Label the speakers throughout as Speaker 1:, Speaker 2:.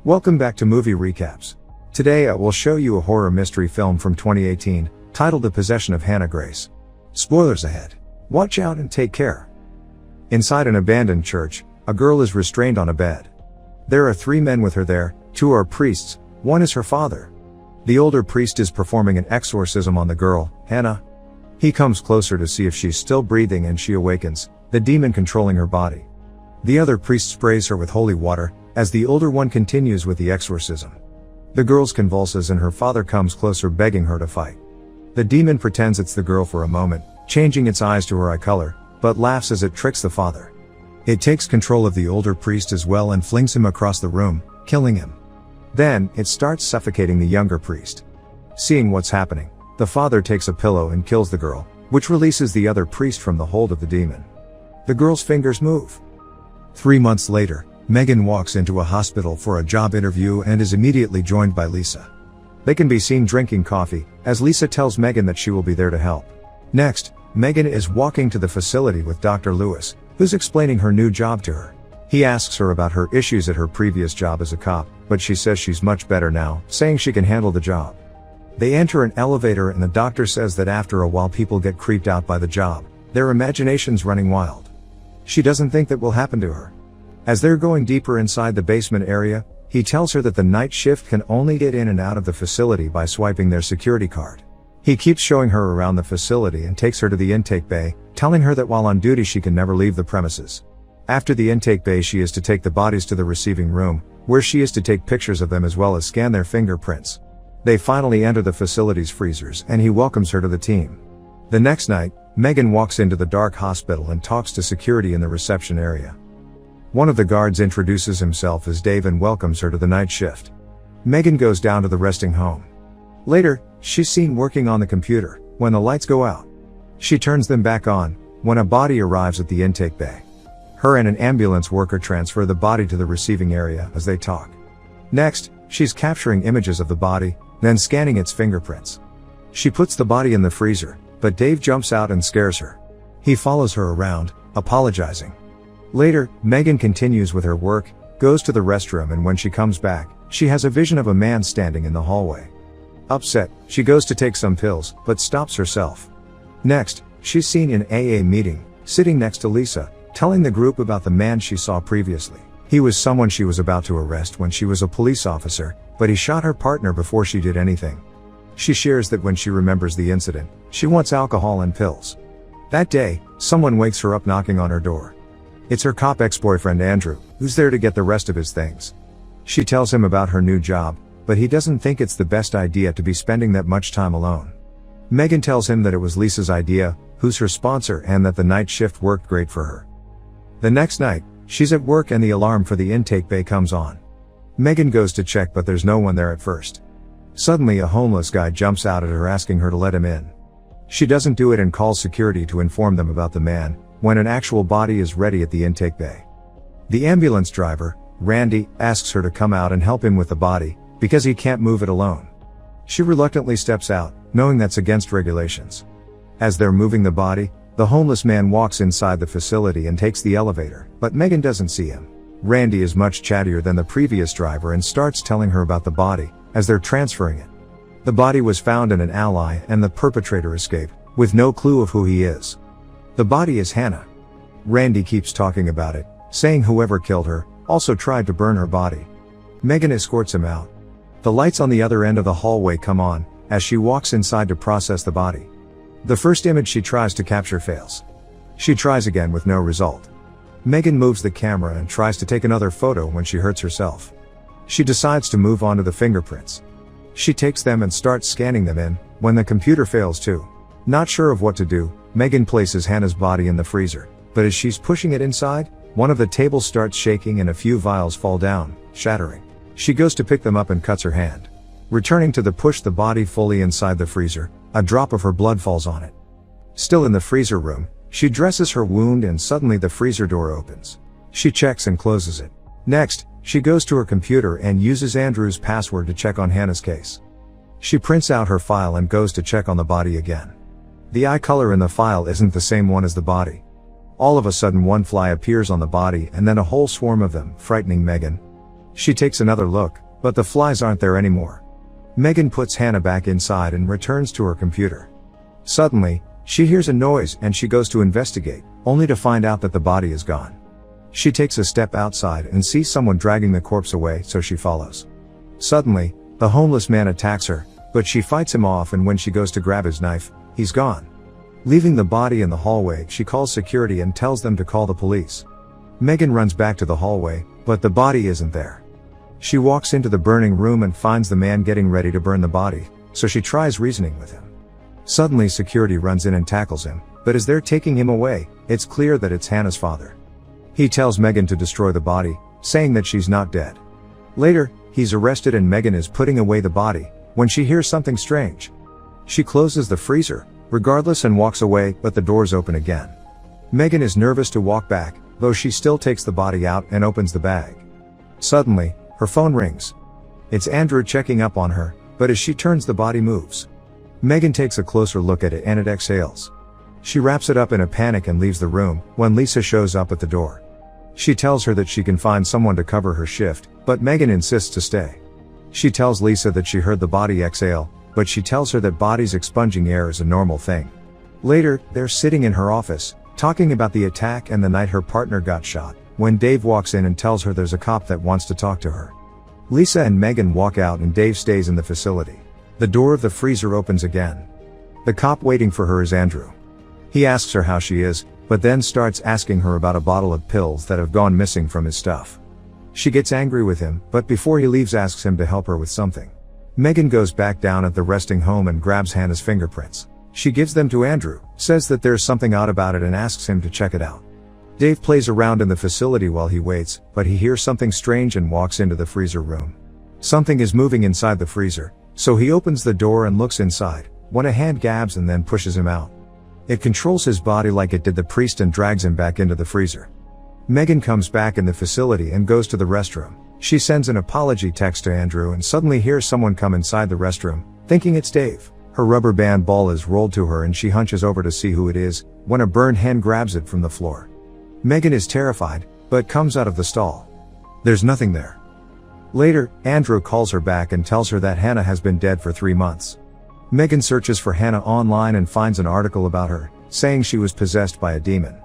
Speaker 1: Welcome back to Movie Recaps. Today I will show you a horror mystery film from 2018, titled The Possession of Hannah Grace. Spoilers ahead. Watch out and take care. Inside an abandoned church, a girl is restrained on a bed. There are 3 men with her there, 2 are priests, 1 is her father. The older priest is performing an exorcism on the girl, Hannah. He comes closer to see if she's still breathing and she awakens, the demon controlling her body. The other priest sprays her with holy water, as the older one continues with the exorcism. The girl convulses and her father comes closer begging her to fight. The demon pretends it's the girl for a moment, changing its eyes to her eye color, but laughs as it tricks the father. It takes control of the older priest as well and flings him across the room, killing him. Then, it starts suffocating the younger priest. Seeing what's happening, the father takes a pillow and kills the girl, which releases the other priest from the hold of the demon. The girl's fingers move. 3 months later, Megan walks into a hospital for a job interview and is immediately joined by Lisa. They can be seen drinking coffee, as Lisa tells Megan that she will be there to help. Next, Megan is walking to the facility with Dr. Lewis, who's explaining her new job to her. He asks her about her issues at her previous job as a cop, but she says she's much better now, saying she can handle the job. They enter an elevator and the doctor says that after a while people get creeped out by the job, their imaginations running wild. She doesn't think that will happen to her. As they're going deeper inside the basement area, he tells her that the night shift can only get in and out of the facility by swiping their security card. He keeps showing her around the facility and takes her to the intake bay, telling her that while on duty she can never leave the premises. After the intake bay she is to take the bodies to the receiving room, where she is to take pictures of them as well as scan their fingerprints. They finally enter the facility's freezers and he welcomes her to the team. The next night, Megan walks into the dark hospital and talks to security in the reception area. One of the guards introduces himself as Dave and welcomes her to the night shift. Megan goes down to the resting home. Later, she's seen working on the computer, when the lights go out. She turns them back on, when a body arrives at the intake bay. Her and an ambulance worker transfer the body to the receiving area as they talk. Next, she's capturing images of the body, then scanning its fingerprints. She puts the body in the freezer, but Dave jumps out and scares her. He follows her around, apologizing. Later, Megan continues with her work, goes to the restroom and when she comes back, she has a vision of a man standing in the hallway. Upset, she goes to take some pills, but stops herself. Next, she's seen in AA meeting, sitting next to Lisa, telling the group about the man she saw previously. He was someone she was about to arrest when she was a police officer, but he shot her partner before she did anything. She shares that when she remembers the incident, she wants alcohol and pills. That day, someone wakes her up knocking on her door. It's her cop ex-boyfriend Andrew, who's there to get the rest of his things. She tells him about her new job, but he doesn't think it's the best idea to be spending that much time alone. Megan tells him that it was Lisa's idea, who's her sponsor, and that the night shift worked great for her. The next night, she's at work and the alarm for the intake bay comes on. Megan goes to check but there's no one there at first. Suddenly a homeless guy jumps out at her asking her to let him in. She doesn't do it and calls security to inform them about the man, when an actual body is ready at the intake bay. The ambulance driver, Randy, asks her to come out and help him with the body, because he can't move it alone. She reluctantly steps out, knowing that's against regulations. As they're moving the body, the homeless man walks inside the facility and takes the elevator, but Megan doesn't see him. Randy is much chattier than the previous driver and starts telling her about the body, as they're transferring it. The body was found in an alley and the perpetrator escaped, with no clue of who he is. The body is Hannah. Randy keeps talking about it, saying whoever killed her, also tried to burn her body. Megan escorts him out. The lights on the other end of the hallway come on, as she walks inside to process the body. The first image she tries to capture fails. She tries again with no result. Megan moves the camera and tries to take another photo when she hurts herself. She decides to move on to the fingerprints. She takes them and starts scanning them in, when the computer fails too. Not sure of what to do, Megan places Hannah's body in the freezer, but as she's pushing it inside, one of the tables starts shaking and a few vials fall down, shattering. She goes to pick them up and cuts her hand. Returning to push the body fully inside the freezer, a drop of her blood falls on it. Still in the freezer room, she dresses her wound and suddenly the freezer door opens. She checks and closes it. Next, she goes to her computer and uses Andrew's password to check on Hannah's case. She prints out her file and goes to check on the body again. The eye color in the file isn't the same one as the body. All of a sudden one fly appears on the body and then a whole swarm of them, frightening Megan. She takes another look, but the flies aren't there anymore. Megan puts Hannah back inside and returns to her computer. Suddenly, she hears a noise and she goes to investigate, only to find out that the body is gone. She takes a step outside and sees someone dragging the corpse away, so she follows. Suddenly, the homeless man attacks her, but she fights him off, and when she goes to grab his knife, he's gone. Leaving the body in the hallway, she calls security and tells them to call the police. Megan runs back to the hallway, but the body isn't there. She walks into the burning room and finds the man getting ready to burn the body, so she tries reasoning with him. Suddenly security runs in and tackles him, but as they're taking him away, it's clear that it's Hannah's father. He tells Megan to destroy the body, saying that she's not dead. Later, he's arrested and Megan is putting away the body, when she hears something strange. She closes the freezer, regardless, and walks away, but the doors open again. Megan is nervous to walk back, though she still takes the body out and opens the bag. Suddenly, her phone rings. It's Andrew checking up on her, but as she turns, the body moves. Megan takes a closer look at it and it exhales. She wraps it up in a panic and leaves the room, when Lisa shows up at the door. She tells her that she can find someone to cover her shift, but Megan insists to stay. She tells Lisa that she heard the body exhale, but she tells her that bodies expunging air is a normal thing. Later, they're sitting in her office, talking about the attack and the night her partner got shot, when Dave walks in and tells her there's a cop that wants to talk to her. Lisa and Megan walk out and Dave stays in the facility. The door of the freezer opens again. The cop waiting for her is Andrew. He asks her how she is, but then starts asking her about a bottle of pills that have gone missing from his stuff. She gets angry with him, but before he leaves asks him to help her with something. Megan goes back down at the resting home and grabs Hannah's fingerprints. She gives them to Andrew, says that there's something odd about it and asks him to check it out. Dave plays around in the facility while he waits, but he hears something strange and walks into the freezer room. Something is moving inside the freezer, so he opens the door and looks inside, when a hand grabs and then pushes him out. It controls his body like it did the priest and drags him back into the freezer. Megan comes back in the facility and goes to the restroom. She sends an apology text to Andrew and suddenly hears someone come inside the restroom, thinking it's Dave. Her rubber band ball is rolled to her and she hunches over to see who it is, when a burned hand grabs it from the floor. Megan is terrified, but comes out of the stall. There's nothing there. Later, Andrew calls her back and tells her that Hannah has been dead for 3 months. Megan searches for Hannah online and finds an article about her, saying she was possessed by a demon.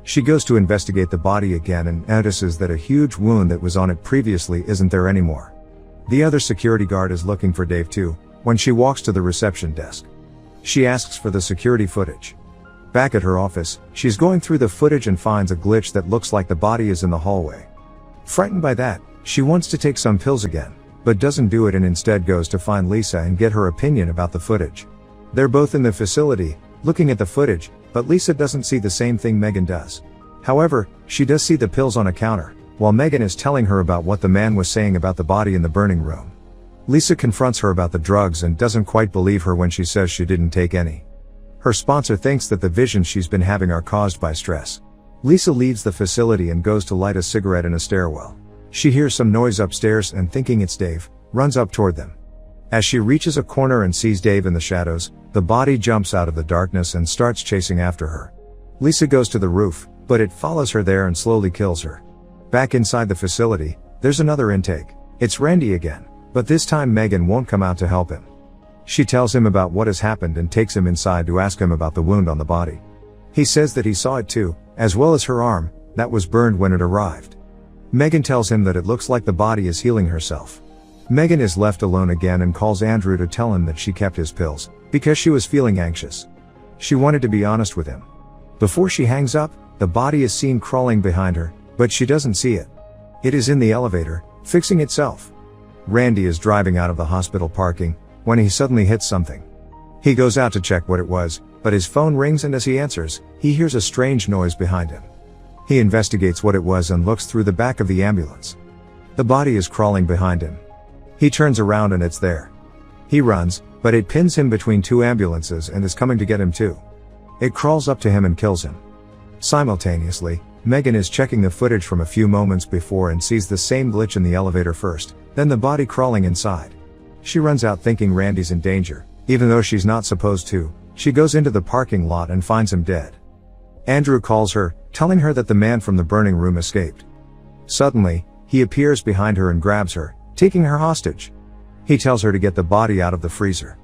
Speaker 1: She goes to investigate the body again and notices that a huge wound that was on it previously isn't there anymore. The other security guard is looking for Dave too, when she walks to the reception desk. She asks for the security footage. Back at her office, she's going through the footage and finds a glitch that looks like the body is in the hallway. Frightened by that, she wants to take some pills again, but doesn't do it and instead goes to find Lisa and get her opinion about the footage. They're both in the facility, looking at the footage, but Lisa doesn't see the same thing Megan does. However, she does see the pills on a counter, while Megan is telling her about what the man was saying about the body in the burning room. Lisa confronts her about the drugs and doesn't quite believe her when she says she didn't take any. Her sponsor thinks that the visions she's been having are caused by stress. Lisa leaves the facility and goes to light a cigarette in a stairwell. She hears some noise upstairs and thinking it's Dave, runs up toward them. As she reaches a corner and sees Dave in the shadows, the body jumps out of the darkness and starts chasing after her. Lisa goes to the roof, but it follows her there and slowly kills her. Back inside the facility, there's another intake. It's Randy again, but this time Megan won't come out to help him. She tells him about what has happened and takes him inside to ask him about the wound on the body. He says that he saw it too, as well as her arm, that was burned when it arrived. Megan tells him that it looks like the body is healing herself. Megan is left alone again and calls Andrew to tell him that she kept his pills, because she was feeling anxious. She wanted to be honest with him. Before she hangs up, the body is seen crawling behind her, but she doesn't see it. It is in the elevator, fixing itself. Randy is driving out of the hospital parking, when he suddenly hits something. He goes out to check what it was, but his phone rings and as he answers, he hears a strange noise behind him. He investigates what it was and looks through the back of the ambulance. The body is crawling behind him. He turns around and it's there. He runs, but it pins him between 2 ambulances and is coming to get him too. It crawls up to him and kills him. Simultaneously, Megan is checking the footage from a few moments before and sees the same glitch in the elevator first, then the body crawling inside. She runs out thinking Randy's in danger, even though she's not supposed to. She goes into the parking lot and finds him dead. Andrew calls her, telling her that the man from the burning room escaped. Suddenly, He appears behind her and grabs her, taking her hostage. He tells her to get the body out of the freezer.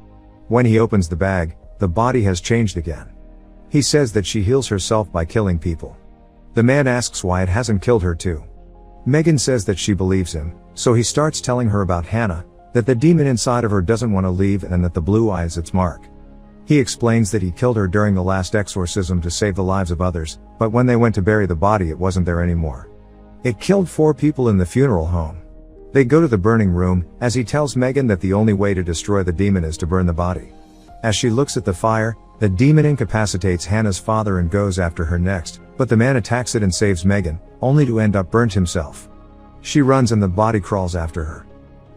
Speaker 1: When he opens the bag, the body has changed again. He says that she heals herself by killing people. The man asks why it hasn't killed her too. Megan says that she believes him, so he starts telling her about Hannah, that the demon inside of her doesn't want to leave and that the blue eye is its mark. He explains that he killed her during the last exorcism to save the lives of others, but when they went to bury the body it wasn't there anymore. It killed 4 people in the funeral home. They go to the burning room, as he tells Megan that the only way to destroy the demon is to burn the body. As she looks at the fire, the demon incapacitates Hannah's father and goes after her next, but the man attacks it and saves Megan, only to end up burnt himself. She runs and the body crawls after her.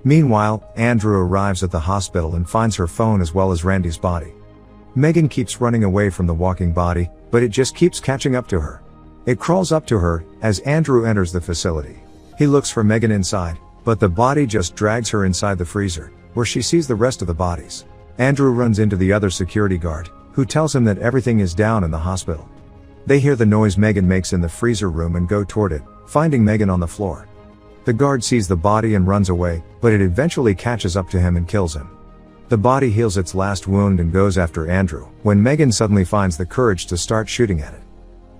Speaker 1: Meanwhile, Andrew arrives at the hospital and finds her phone as well as Randy's body. Megan keeps running away from the walking body, but it just keeps catching up to her. It crawls up to her, as Andrew enters the facility. He looks for Megan inside, but the body just drags her inside the freezer, where she sees the rest of the bodies. Andrew runs into the other security guard, who tells him that everything is down in the hospital. They hear the noise Megan makes in the freezer room and go toward it, finding Megan on the floor. The guard sees the body and runs away, but it eventually catches up to him and kills him. The body heals its last wound and goes after Andrew, when Megan suddenly finds the courage to start shooting at it.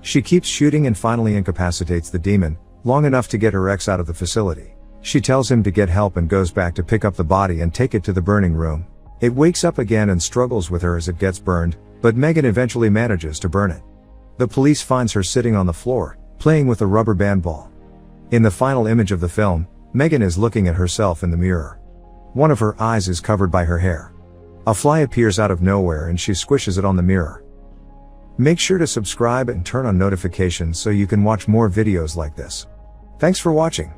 Speaker 1: She keeps shooting and finally incapacitates the demon, long enough to get her ex out of the facility. She tells him to get help and goes back to pick up the body and take it to the burning room. It wakes up again and struggles with her as it gets burned, but Megan eventually manages to burn it. The police finds her sitting on the floor, playing with a rubber band ball. In the final image of the film, Megan is looking at herself in the mirror. One of her eyes is covered by her hair. A fly appears out of nowhere and she squishes it on the mirror. Make sure to subscribe and turn on notifications so you can watch more videos like this. Thanks for watching.